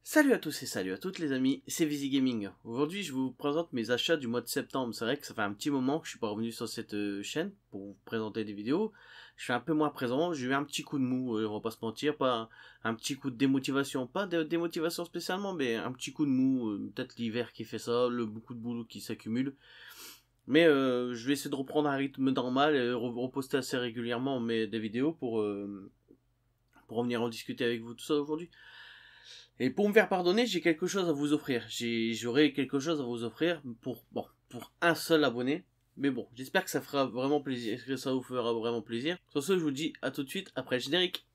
Salut à tous et salut à toutes les amis, c'est Vizy Gaming. Aujourd'hui je vous présente mes achats du mois de septembre. C'est vrai que ça fait un petit moment que je suis pas revenu sur cette chaîne pour vous présenter des vidéos. Je suis un peu moins présent, j'ai eu un petit coup de mou, on va pas se mentir, pas un petit coup de démotivation, pas de démotivation spécialement, mais un petit coup de mou, peut-être l'hiver qui fait ça, beaucoup de boulot qui s'accumule. Mais je vais essayer de reprendre un rythme normal et reposter assez régulièrement des vidéos pour revenir en discuter avec vous tout ça aujourd'hui. Et pour me faire pardonner, j'ai quelque chose à vous offrir. J'aurai quelque chose à vous offrir pour un seul abonné. Mais bon, j'espère que ça fera vraiment plaisir, que ça vous fera vraiment plaisir. Sur ce, je vous dis à tout de suite après le générique.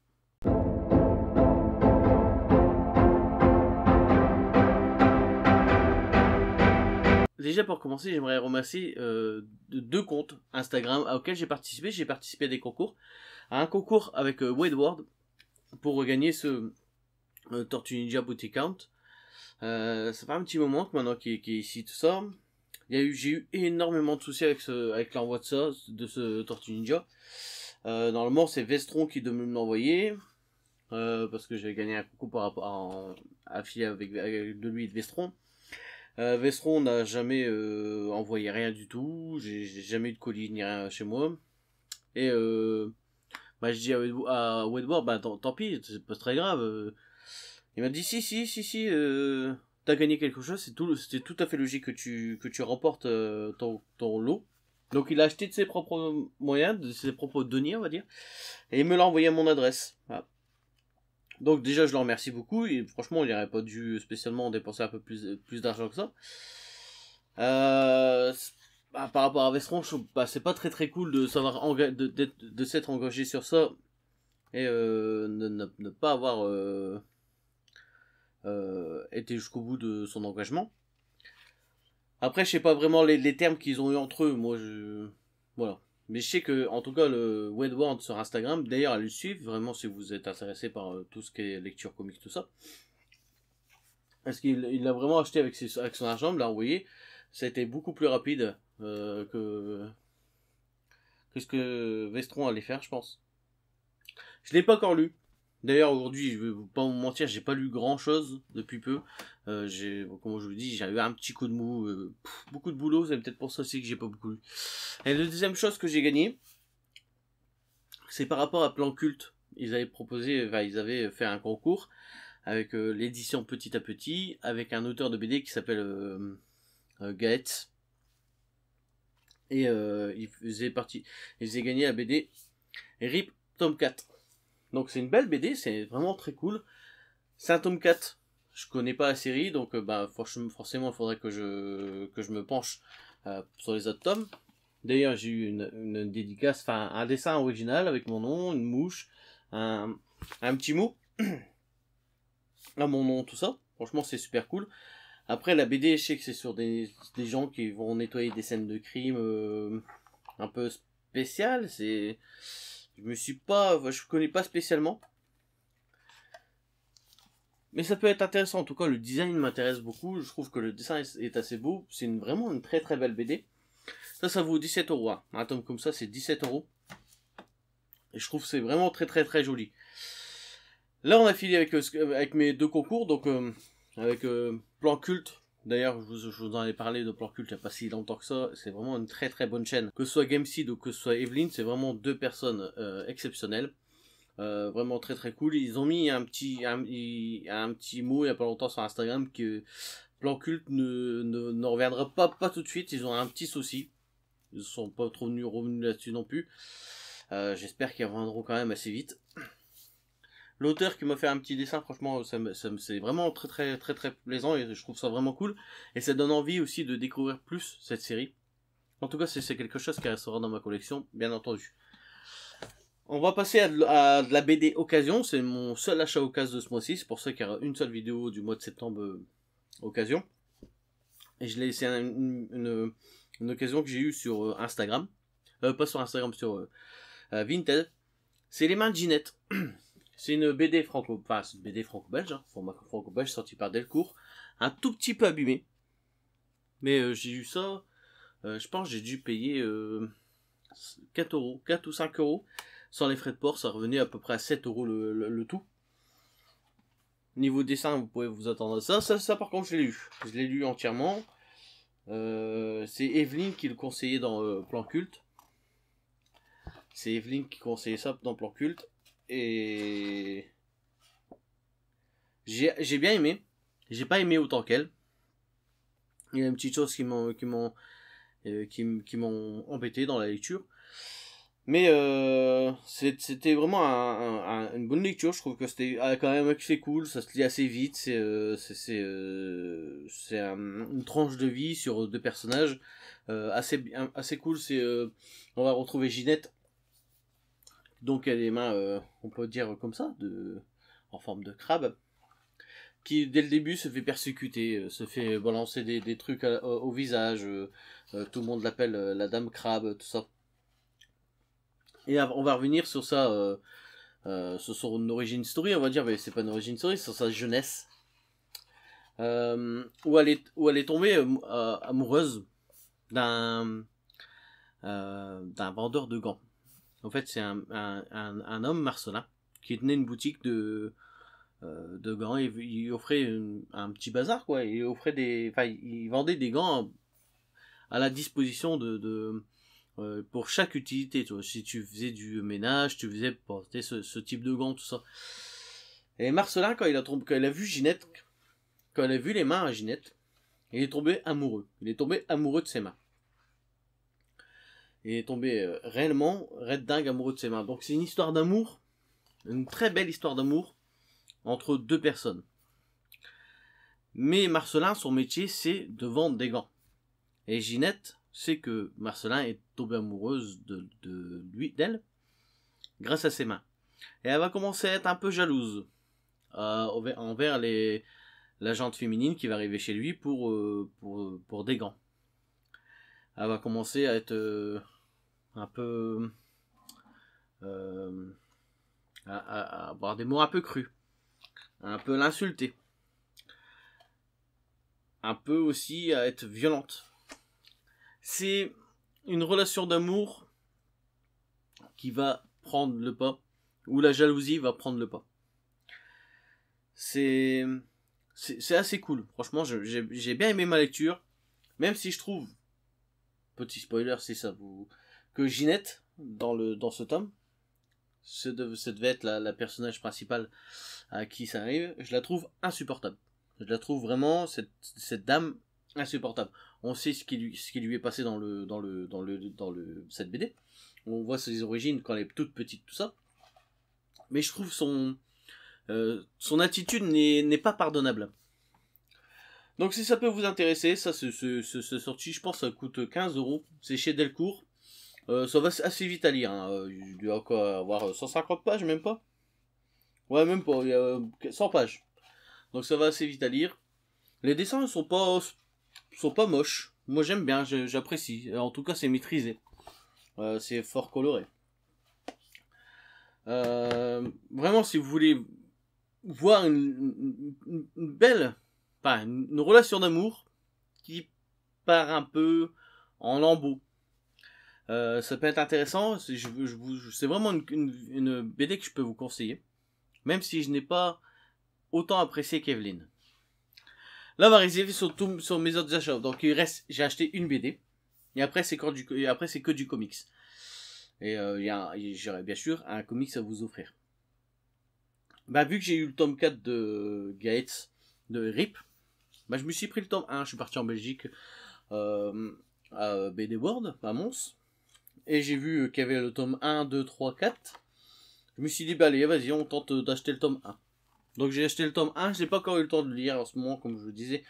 Déjà pour commencer, j'aimerais remercier deux comptes Instagram auxquels j'ai participé. J'ai participé à des concours. À un concours avec Wedward pour gagner ce Tortue Ninja Booty Count. Ça fait un petit moment que maintenant qu'il est ici tout ça. J'ai eu énormément de soucis avec l'envoi de ce Tortue Ninja. Normalement, c'est Vestron qui devait me l'envoyer. Parce que j'avais gagné un concours par rapport à affilié avec de lui et de Vestron. Vestron n'a jamais envoyé rien du tout. J'ai jamais eu de colis ni rien chez moi. Et je dis à Wedward, tant pis, c'est pas très grave. Il m'a dit si, t'as gagné quelque chose, c'était tout à fait logique que tu remportes ton lot. Donc il a acheté de ses propres moyens, de ses propres deniers, on va dire, et il me l'a envoyé à mon adresse. Voilà. Donc déjà je le remercie beaucoup, et franchement il n'aurait pas dû spécialement dépenser un peu plus d'argent que ça. Par rapport à Vestron, c'est pas très cool de savoir de s'être engagé sur ça et ne pas avoir été jusqu'au bout de son engagement. Après, je sais pas vraiment les termes qu'ils ont eu entre eux. Voilà. Mais je sais que, en tout cas, le Wedward sur Instagram, d'ailleurs, à le suivre, vraiment, si vous êtes intéressé par tout ce qui est lecture comics, tout ça. Parce qu'il l'a vraiment acheté avec son argent, me l'a envoyé. Ça a été beaucoup plus rapide que ce que Vestron allait faire, je pense. Je l'ai pas encore lu. D'ailleurs, aujourd'hui, je vais pas vous mentir, j'ai pas lu grand chose depuis peu. Comme je vous dis, j'ai eu un petit coup de mou, beaucoup de boulot, c'est peut-être pour ça aussi que j'ai pas beaucoup lu. Et la deuxième chose que j'ai gagné, c'est par rapport à Plan Culte. Ils avaient fait un concours avec l'édition Petit à Petit, avec un auteur de BD qui s'appelle Gaët. Et il faisait gagner la BD Rip Tom 4. Donc c'est une belle BD, c'est vraiment très cool. C'est un tome 4. Je connais pas la série, donc forcément il faudrait que je me penche sur les autres tomes. D'ailleurs j'ai eu une dédicace, enfin un dessin original avec mon nom, une mouche, un petit mot à mon nom, tout ça. Franchement c'est super cool. Après la BD, je sais que c'est sur des gens qui vont nettoyer des scènes de crime un peu spéciales. Je connais pas spécialement. Mais ça peut être intéressant, en tout cas le design m'intéresse beaucoup, je trouve que le dessin est assez beau, c'est vraiment une très belle BD. Ça vaut 17€, hein. Un tome comme ça c'est 17€. Et je trouve que c'est vraiment très joli. Là on a fini avec mes deux concours, donc avec Plan Culte. D'ailleurs je vous en ai parlé de Plan Culte il n'y a pas si longtemps que ça, c'est vraiment une très bonne chaîne. Que ce soit Gameseed ou que ce soit Evelyn, c'est vraiment deux personnes exceptionnelles. Vraiment très cool. Ils ont mis un petit mot il y a pas longtemps sur Instagram que Plan Culte ne reviendra pas tout de suite. Ils ont un petit souci. Ils sont pas trop revenus là-dessus non plus. J'espère qu'ils reviendront quand même assez vite. L'auteur qui m'a fait un petit dessin, franchement, c'est vraiment très plaisant et je trouve ça vraiment cool. Et ça donne envie aussi de découvrir plus cette série. En tout cas, c'est quelque chose qui restera dans ma collection, bien entendu. On va passer à de la BD Occasion, c'est mon seul achat occasion de ce mois-ci, c'est pour ça qu'il y aura une seule vidéo du mois de septembre Occasion. Et c'est une occasion que j'ai eue sur Instagram, pas sur Instagram, sur Vinted. C'est Les Mains de Ginette. C'est une BD franco-belge, hein, format franco-belge sorti par Delcourt, un tout petit peu abîmé. Mais j'ai eu ça, je pense que j'ai dû payer 4 ou 5€. Sans les frais de port, ça revenait à peu près à 7€ le tout. Niveau dessin, vous pouvez vous attendre à ça. Ça par contre, je l'ai lu. Je l'ai lu entièrement. C'est Evelyne qui le conseillait dans Plan Culte. C'est Evelyne qui conseillait ça dans Plan Culte. Et j'ai bien aimé. J'ai pas aimé autant qu'elle. Il y a une petite chose qui m'ont embêté dans la lecture. Mais c'était vraiment une bonne lecture. Je trouve que c'était quand même assez cool. Ça se lit assez vite. C'est une tranche de vie sur 2 personnages assez cool. On va retrouver Ginette. Donc elle a les mains, on peut dire comme ça, en forme de crabe, qui dès le début se fait persécuter, se fait balancer des trucs au visage. Tout le monde l'appelle la dame crabe, tout ça. Et on va revenir sur ça, sur son origin story, on va dire, mais c'est pas une origin story, c'est sur sa jeunesse. Où elle est tombée amoureuse d'un vendeur de gants. En fait, c'est un homme, Marcelin, qui tenait une boutique de gants. Il offrait un petit bazar, quoi. Il vendait des gants à la disposition pour chaque utilité. Tu vois. Si tu faisais du ménage, tu faisais porter ce type de gants, tout ça. Et Marcelin, quand il a vu Ginette, quand il a vu les mains à Ginette, il est tombé amoureux. Il est tombé amoureux de ses mains. Il est tombé réellement red dingue amoureux de ses mains. Donc c'est une histoire d'amour, une très belle histoire d'amour entre 2 personnes. Mais Marcelin, son métier, c'est de vendre des gants. Et Ginette sait que Marcelin est tombée amoureuse d'elle grâce à ses mains. Et elle va commencer à être un peu jalouse envers la gente féminine qui va arriver chez lui pour des gants. Elle va commencer à être un peu à avoir des mots un peu crus, un peu l'insulter, un peu aussi à être violente. C'est une relation d'amour qui va prendre le pas, où la jalousie va prendre le pas. C'est assez cool. Franchement, j'ai bien aimé ma lecture, même si je trouve, petit spoiler, c'est ça, que Ginette, dans ce tome, ça devait être la personnage principale à qui ça arrive, je la trouve insupportable. Je la trouve vraiment, cette dame, insupportable. On sait ce qui lui est passé dans cette BD. On voit ses origines quand elle est toute petite, tout ça. Mais je trouve son attitude n'est pas pardonnable. Donc si ça peut vous intéresser, ça c'est sorti, je pense ça coûte 15 €. C'est chez Delcourt. Ça va assez vite à lire. Hein. Il doit encore avoir 150 pages, même pas. Ouais, même pas. Il y a 100 pages. Donc ça va assez vite à lire. Les dessins sont pas moches. Moi j'aime bien, j'apprécie. En tout cas c'est maîtrisé. C'est fort coloré. Vraiment si vous voulez voir une belle, une relation d'amour qui part un peu en lambeaux. Ça peut être intéressant. C'est vraiment une BD que je peux vous conseiller. Même si je n'ai pas autant apprécié qu'Evelyne. Là, on va réserver sur mes autres achats. Donc, j'ai acheté une BD. Et après, c'est que du comics. Et j'aurai bien sûr un comics à vous offrir. Vu que j'ai eu le tome 4 de Gates, de RIP, je me suis pris le tome 1. Je suis parti en Belgique à BD World, à Mons. Et j'ai vu qu'il y avait le tome 1, 2, 3, 4. Je me suis dit, allez, vas-y, on tente d'acheter le tome 1. Donc j'ai acheté le tome 1, je n'ai pas encore eu le temps de le lire en ce moment, comme je vous disais.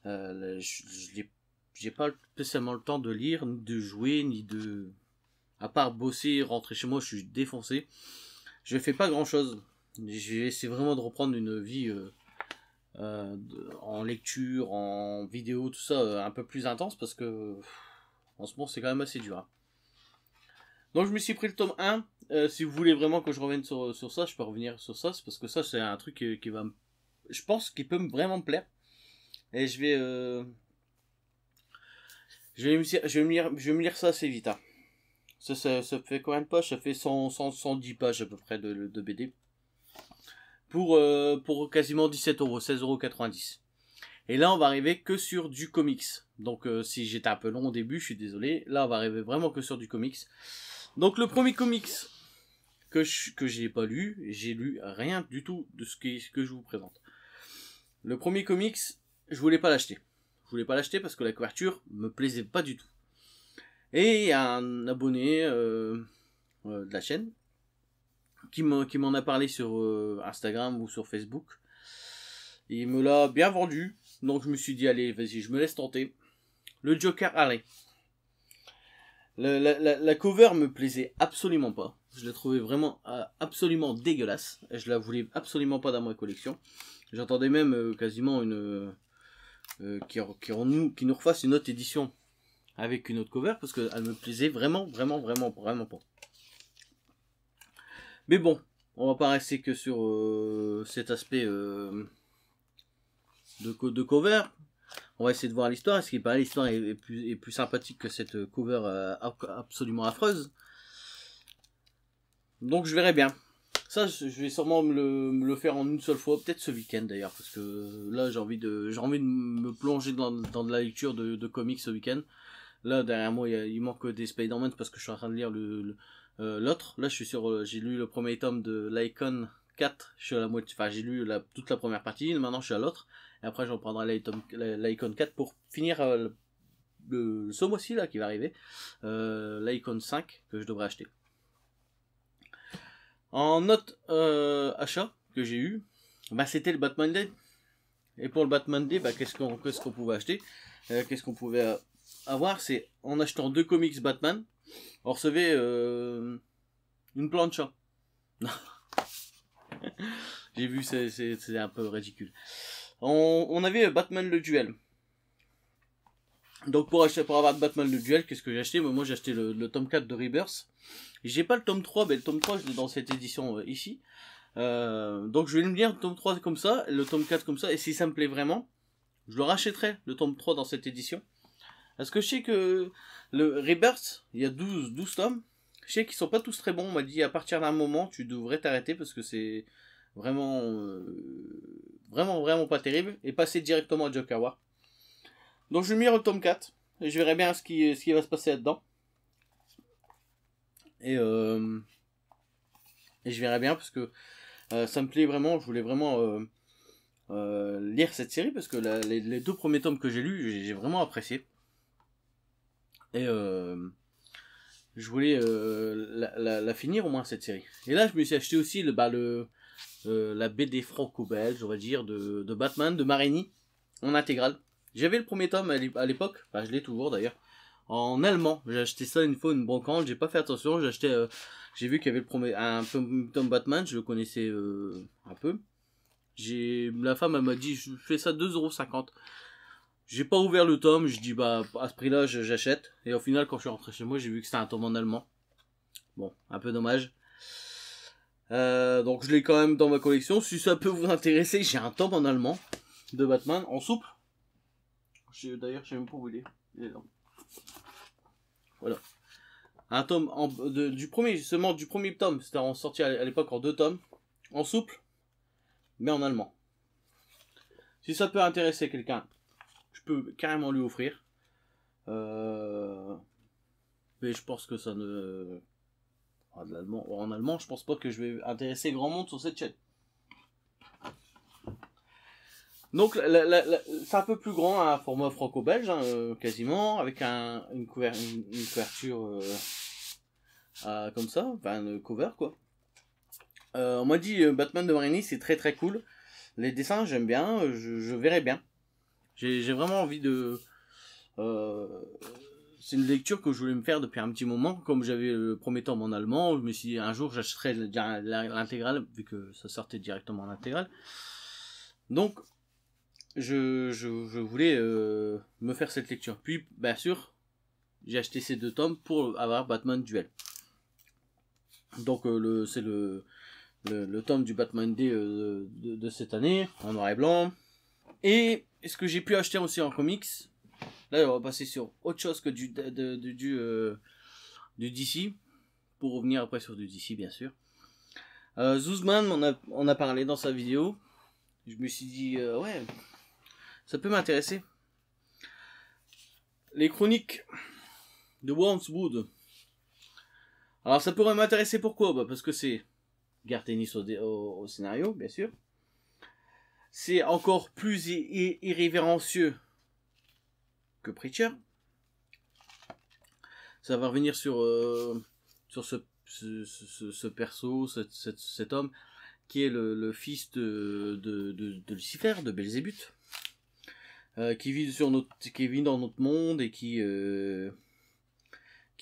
J'ai pas spécialement le temps de lire, ni de jouer, ni de... À part bosser, rentrer chez moi, je suis défoncé. Je fais pas grand chose. J'ai essayé vraiment de reprendre une vie en lecture, en vidéo, tout ça, un peu plus intense, parce que en ce moment c'est quand même assez dur. Hein. Donc je me suis pris le tome 1. Si vous voulez vraiment que je revienne sur ça, je peux revenir sur ça. C'est parce que ça, c'est un truc qui va je pense qu'il peut vraiment me plaire. Et je vais me lire ça assez vite. Hein. Ça fait combien de pages? Ça fait 110 pages à peu près de BD. pour quasiment 17 euros, 16,90 €. Et là, on va arriver que sur du comics. Donc, si j'étais un peu long au début, je suis désolé. Là, on va arriver vraiment que sur du comics. Donc, le premier comics que j'ai pas lu, j'ai lu rien du tout de ce que je vous présente. Le premier comics, je voulais pas l'acheter. Je voulais pas l'acheter parce que la couverture me plaisait pas du tout. Et il y a un abonné de la chaîne qui m'en a parlé sur Instagram ou sur Facebook. Et il me l'a bien vendu. Donc je me suis dit, allez, vas-y, je me laisse tenter. Le Joker Harley. La cover me plaisait absolument pas. Je la trouvais vraiment absolument dégueulasse. Je la voulais absolument pas dans ma collection. J'entendais même quasiment qui nous refasse une autre édition avec une autre cover parce qu'elle me plaisait vraiment pas. Mais bon, on va pas rester que sur cet aspect de cover. On va essayer de voir l'histoire. Est-ce qu'il paraît l'histoire est plus sympathique que cette cover absolument affreuse. Donc je verrai bien. Ça, je vais sûrement me le faire en une seule fois, peut-être ce week-end d'ailleurs, parce que là j'ai envie de me plonger dans de la lecture de comics ce week-end. Là derrière moi il manque des Spider-Man parce que je suis en train de lire l'autre. Là je suis j'ai lu le premier tome de l'Icon 4, je suis à la moitié, enfin j'ai lu toute la première partie, maintenant je suis à l'autre, et après je reprendrai l'Icon 4 pour finir ce mois-ci là qui va arriver, l'Icon 5 que je devrais acheter. En autre achat que j'ai eu, bah, c'était le Batman Day. Et pour le Batman Day, bah, qu'est-ce qu'on pouvait acheter, qu'est-ce qu'on pouvait avoir, c'est en achetant 2 comics Batman, on recevait une plancha. J'ai vu, c'est un peu ridicule. On avait Batman le duel. Donc pour avoir Batman le duel, qu'est-ce que j'ai acheté? Moi j'ai acheté le tome 4 de Rebirth. J'ai pas le tome 3, mais le tome 3 je l'ai dans cette édition ici. Donc je vais me lire le tome 3 comme ça, le tome 4 comme ça, et si ça me plaît vraiment, je le rachèterai, le tome 3 dans cette édition. Parce que je sais que le Rebirth, il y a 12 tomes, je sais qu'ils sont pas tous très bons, on m'a dit à partir d'un moment tu devrais t'arrêter parce que c'est vraiment vraiment pas terrible, et passer directement à Joker War. Donc je vais me lire le tome 4, et je verrai bien ce qui va se passer là-dedans. Et je verrai bien parce que ça me plaît vraiment, je voulais vraiment lire cette série parce que les 2 premiers tomes que j'ai lus, j'ai vraiment apprécié. Et je voulais la finir au moins cette série. Et là je me suis acheté aussi la BD franco-belge, on va dire, de Batman, de Marini, en intégrale. J'avais le premier tome à l'époque, enfin je l'ai toujours d'ailleurs, en allemand. J'ai acheté ça une fois, une brocante, j'ai pas fait attention, j'ai vu qu'il y avait un tome Batman, je le connaissais un peu. La femme elle m'a dit, je fais ça 2,50 €. J'ai pas ouvert le tome, je dis bah à ce prix-là j'achète. Et au final quand je suis rentré chez moi, j'ai vu que c'était un tome en allemand. Bon, un peu dommage. Donc je l'ai quand même dans ma collection. Si ça peut vous intéresser, j'ai un tome en allemand de Batman en souple. D'ailleurs, je sais même pas où il est. Il est là. Voilà. Un tome du premier tome. C'était sorti à l'époque en 2 tomes. En souple, mais en allemand. Si ça peut intéresser quelqu'un, je peux carrément lui offrir. Mais je pense que ça ne... En allemand, je pense pas que je vais intéresser grand monde sur cette chaîne. Donc c'est un peu plus grand, un format franco-belge, hein, quasiment, avec une couverture comme ça, enfin une cover quoi. On m'a dit Batman de Marini c'est très très cool. Les dessins j'aime bien, je verrai bien. J'ai vraiment envie de... c'est une lecture que je voulais me faire depuis un petit moment. Comme j'avais le premier tome en allemand, je me suis dit un jour j'achèterai l'intégrale, vu que ça sortait directement en intégrale. Donc je voulais me faire cette lecture. Puis bien sûr, j'ai acheté ces 2 tomes pour avoir Batman Duel. Donc c'est le tome du Batman Day de cette année, en noir et blanc. Et ce que j'ai pu acheter aussi en comics, là on va passer sur autre chose que du DC, pour revenir après sur du DC bien sûr. Zuzman on a parlé dans sa vidéo. Je me suis dit, ouais, ça peut m'intéresser. Les chroniques de Wormswood. Alors ça pourrait m'intéresser pourquoi? Bah parce que c'est Gartenis au scénario, bien sûr. C'est encore plus irrévérencieux que Preacher. Ça va revenir sur ce perso, cet homme, qui est le fils de Lucifer, de Belzébuth, qui vit dans notre monde et qui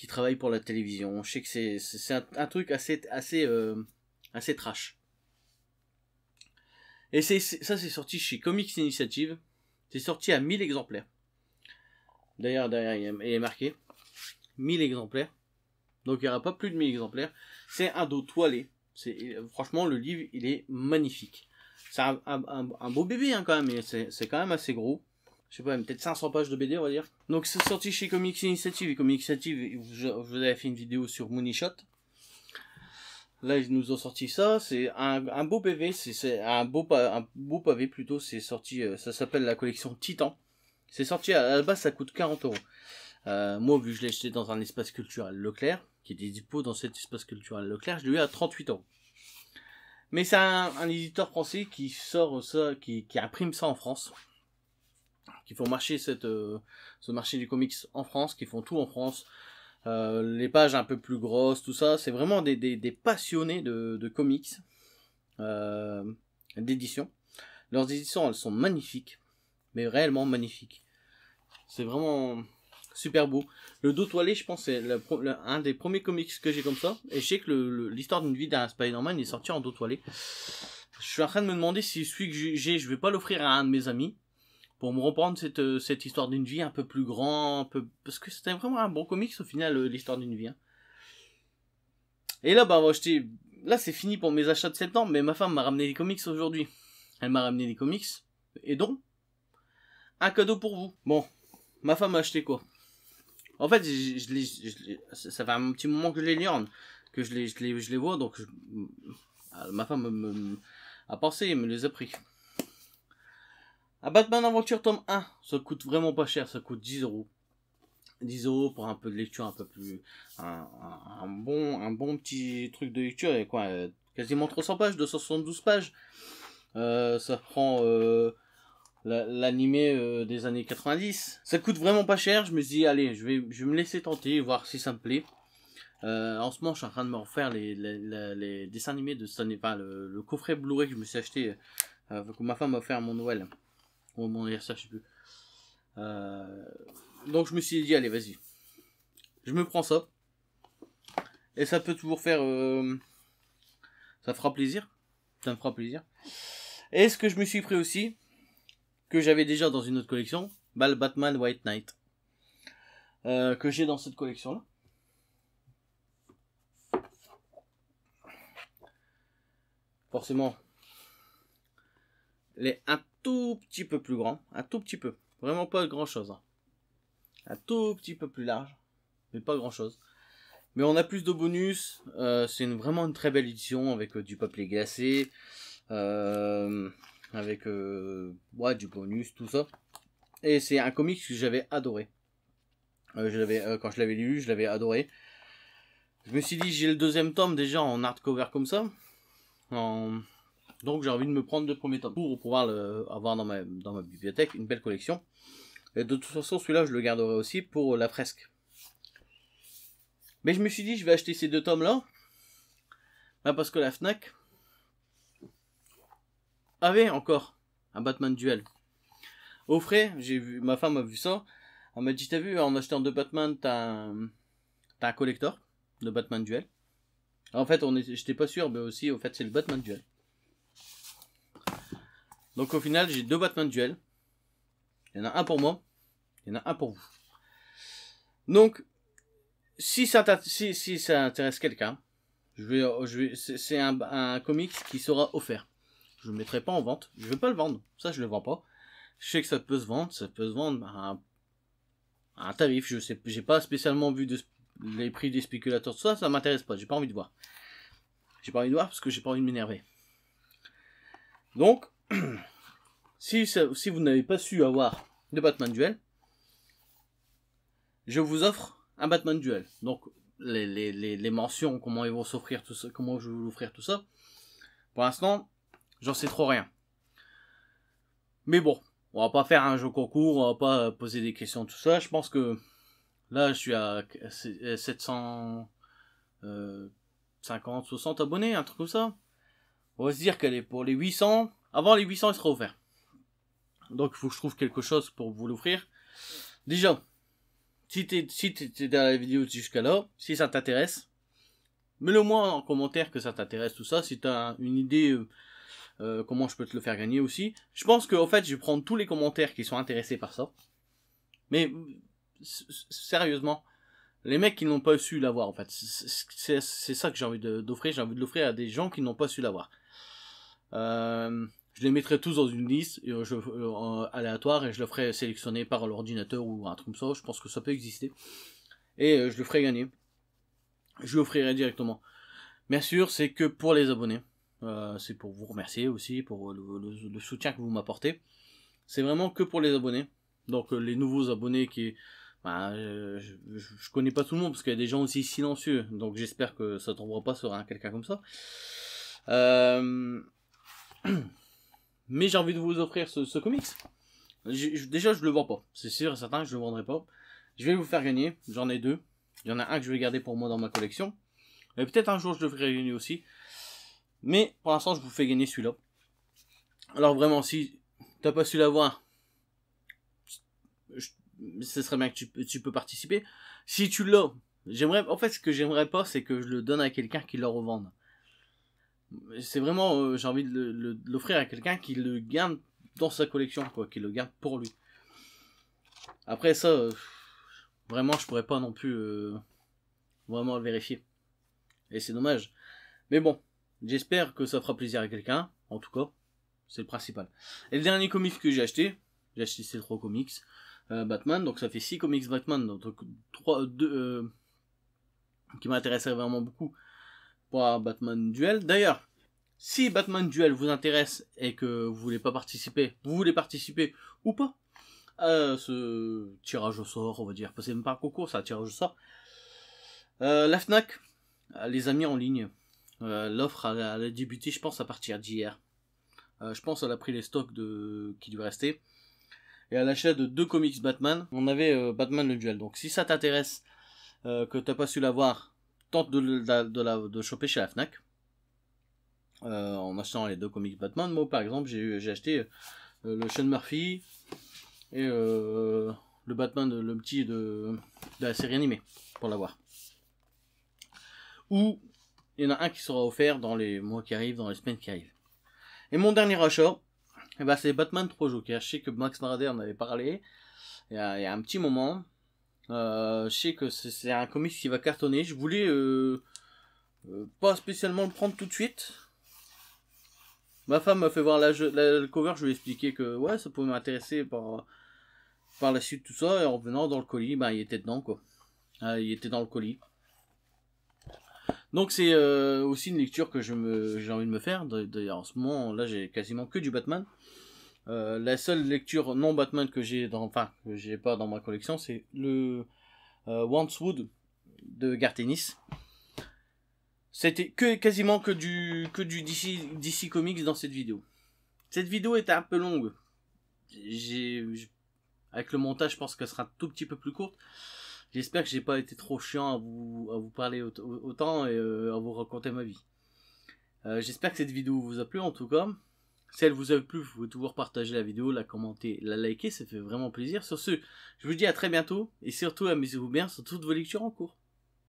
travaille pour la télévision. Je sais que c'est un truc assez trash. Et ça c'est sorti chez Comics Initiative. C'est sorti à 1000 exemplaires. D'ailleurs, derrière, il est marqué 1000 exemplaires. Donc il n'y aura pas plus de 1000 exemplaires. C'est un dos toilé. Franchement, le livre, il est magnifique. C'est un beau bébé hein, quand même, mais c'est quand même assez gros. Je sais pas, peut-être 500 pages de BD, on va dire. Donc c'est sorti chez Comics Initiative. Et Comics Initiative, je vous avais fait une vidéo sur Moonishot. Là, ils nous ont sorti ça. C'est un beau PV. C'est un beau pavé plutôt. C'est sorti, ça s'appelle la collection Titan. C'est sorti à la base, ça coûte 40 euros. Moi, vu que je l'ai acheté dans un espace culturel Leclerc, qui était dispo dans cet espace culturel Leclerc, je l'ai eu à 38 euros. Mais c'est un éditeur français qui sort ça, qui imprime ça en France, qui font marcher ce marché du comics en France, qui font tout en France. Les pages un peu plus grosses, tout ça, c'est vraiment des passionnés de comics, d'édition. Leurs éditions, elles sont magnifiques, mais réellement magnifiques. C'est vraiment super beau. Le dos toilé, je pense, c'est un des premiers comics que j'ai comme ça. Et je sais que l'histoire d'une vie d'un Spider-Man est sorti en dos toilé. Je suis en train de me demander si celui que j'ai, je vais pas l'offrir à un de mes amis pour me reprendre cette histoire d'une vie un peu plus grand, parce que c'était vraiment un bon comics au final, l'histoire d'une vie. Hein. Et là, bah, là, c'est fini pour mes achats de septembre, mais ma femme m'a ramené des comics aujourd'hui. Elle m'a ramené des comics, et donc, un cadeau pour vous. Bon, ma femme a acheté quoi? En fait, ça fait un petit moment que je les lerne, que je les vois, donc ma femme a pensé et me les a pris. Un Batman Aventure tome 1, ça coûte vraiment pas cher, ça coûte 10 euros. 10 euros pour un peu de lecture un peu plus... un bon petit truc de lecture, et quoi, quasiment 300 pages, 272 pages. Ça prend... l'animé des années 90. Ça coûte vraiment pas cher, je me suis dit, allez, je vais me laisser tenter, voir si ça me plaît. En ce moment, je suis en train de me refaire les dessins animés de cette année, enfin, le coffret Blu-ray que je me suis acheté, que ma femme m'a offert à mon Noël, ou mon anniversaire, je sais plus. Donc je me suis dit, allez, vas-y. Je me prends ça. Et ça peut toujours faire... ça fera plaisir. Ça me fera plaisir. Et ce que je me suis pris aussi, que j'avais déjà dans une autre collection, bah, le Batman White Knight, que j'ai dans cette collection là. Forcément, il est un tout petit peu plus grand, un tout petit peu, vraiment pas grand chose, hein. Un tout petit peu plus large, mais pas grand chose. Mais on a plus de bonus, c'est vraiment une très belle édition avec du papier glacé, avec du bonus, tout ça. Et c'est un comic que j'avais adoré. Quand je l'avais lu, je l'avais adoré. Je me suis dit, j'ai le deuxième tome déjà en hardcover comme ça. Donc j'ai envie de me prendre le premier tome pour pouvoir avoir dans ma bibliothèque une belle collection. Et de toute façon, celui-là, je le garderai aussi pour la fresque. Mais je me suis dit, je vais acheter ces deux tomes-là. Bah parce que la Fnac avait encore un Batman Duel. Au frais, ma femme a vu ça. Elle m'a dit, t'as vu, en achetant deux Batman, t'as un collector de Batman Duel. En fait, j'étais pas sûr, mais aussi, au fait, c'est le Batman Duel. Donc au final, j'ai deux Batman Duel. Il y en a un pour moi, il y en a un pour vous. Donc, si ça intéresse quelqu'un, c'est un comics qui sera offert. Je ne le mettrai pas en vente, je ne vais pas le vendre, ça je le vends pas. Je sais que ça peut se vendre à un tarif, je sais, j'ai pas spécialement vu les prix des spéculateurs, ça m'intéresse pas, j'ai pas envie de voir. J'ai pas envie de voir parce que j'ai pas envie de m'énerver. Donc, si vous n'avez pas su avoir de Batman Duel, je vous offre un Batman Duel. Donc, les mentions, comment ils vont s'offrir tout ça, comment je vais vous offrir tout ça. Pour l'instant, j'en sais trop rien. Mais bon, on va pas faire un jeu concours, on va pas poser des questions, tout ça. Je pense que là, je suis à 750, 60 abonnés, un truc comme ça. On va se dire qu'elle est pour les 800. Avant les 800, elle sera ouverte. Donc, il faut que je trouve quelque chose pour vous l'offrir. Déjà, si t'es dans la vidéo jusqu'à là, si ça t'intéresse, mets-le moi en commentaire que ça t'intéresse, tout ça. Si t'as une idée, comment je peux te le faire gagner aussi. Je pense qu'en fait, je vais prendre tous les commentaires qui sont intéressés par ça. Mais, sérieusement, les mecs qui n'ont pas su l'avoir, en fait. C'est ça que j'ai envie d'offrir. J'ai envie de l'offrir à des gens qui n'ont pas su l'avoir. Je les mettrai tous dans une liste aléatoire et je le ferai sélectionner par l'ordinateur ou un truc comme ça. Je pense que ça peut exister. Et je le ferai gagner. Je l'offrirai directement. Bien sûr, c'est que pour les abonnés. C'est pour vous remercier aussi pour le soutien que vous m'apportez. C'est vraiment que pour les abonnés. Donc les nouveaux abonnés qui... je connais pas tout le monde parce qu'il y a des gens aussi silencieux. Donc j'espère que ça tombera pas sur quelqu'un comme ça. Mais j'ai envie de vous offrir ce comics. Déjà, je le vends pas. C'est sûr et certain, je le vendrai pas. Je vais vous faire gagner. J'en ai deux. Il y en a un que je vais garder pour moi dans ma collection. Et peut-être un jour, je le ferai gagner aussi. Mais pour l'instant, je vous fais gagner celui-là. Alors vraiment, si t'as pas su l'avoir, ce serait bien que tu peux participer. Si tu l'as, en fait, ce que j'aimerais pas, c'est que je le donne à quelqu'un qui le revende. C'est vraiment, j'ai envie de l'offrir à quelqu'un qui le garde dans sa collection, quoi, qui le garde pour lui. Après ça, vraiment, je pourrais pas non plus vraiment le vérifier. Et c'est dommage. Mais bon, j'espère que ça fera plaisir à quelqu'un, en tout cas, c'est le principal. Et le dernier comics que j'ai acheté ces 3 comics Batman, donc ça fait 6 comics Batman, donc 2 qui m'intéresseraient vraiment beaucoup pour un Batman Duel. D'ailleurs, si Batman Duel vous intéresse et que vous voulez participer ou pas à ce tirage au sort, on va dire, parce que c'est même pas un concours, c'est un tirage au sort. La Fnac les a mis en ligne. L'offre a débuté, je pense, à partir d'hier. Je pense qu'elle a pris les stocks qui lui restaient. Et à l'achat de 2 comics Batman, on avait Batman le Duel. Donc si ça t'intéresse, que t'as pas su l'avoir, tente de choper chez la Fnac. En achetant les 2 comics Batman. Moi par exemple j'ai acheté le Sean Murphy et le Batman le petit de la série animée pour l'avoir. Ou il y en a un qui sera offert dans les mois qui arrivent, dans les semaines qui arrivent. Et mon dernier achat, c'est Batman 3 Jokers. Je sais que Max Marader en avait parlé il y a un petit moment. Je sais que c'est un comics qui va cartonner. Je voulais pas spécialement le prendre tout de suite. Ma femme m'a fait voir le cover, je lui ai expliqué que ouais, ça pouvait m'intéresser par la suite, tout ça. Et en revenant dans le colis, il était dedans, quoi. Il était dans le colis. Donc c'est aussi une lecture que j'ai envie de me faire. D'ailleurs en ce moment là j'ai quasiment que du Batman. La seule lecture non Batman que j'ai pas dans ma collection, c'est le Wandswood de Garth Ennis. C'était quasiment que du DC Comics dans cette vidéo. Cette vidéo était un peu longue. Avec le montage, je pense qu'elle sera un tout petit peu plus courte. J'espère que j'ai pas été trop chiant à vous parler autant et à vous raconter ma vie. J'espère que cette vidéo vous a plu en tout cas. Si elle vous a plu, vous pouvez toujours partager la vidéo, la commenter, la liker, ça fait vraiment plaisir. Sur ce, je vous dis à très bientôt et surtout amusez-vous bien sur toutes vos lectures en cours.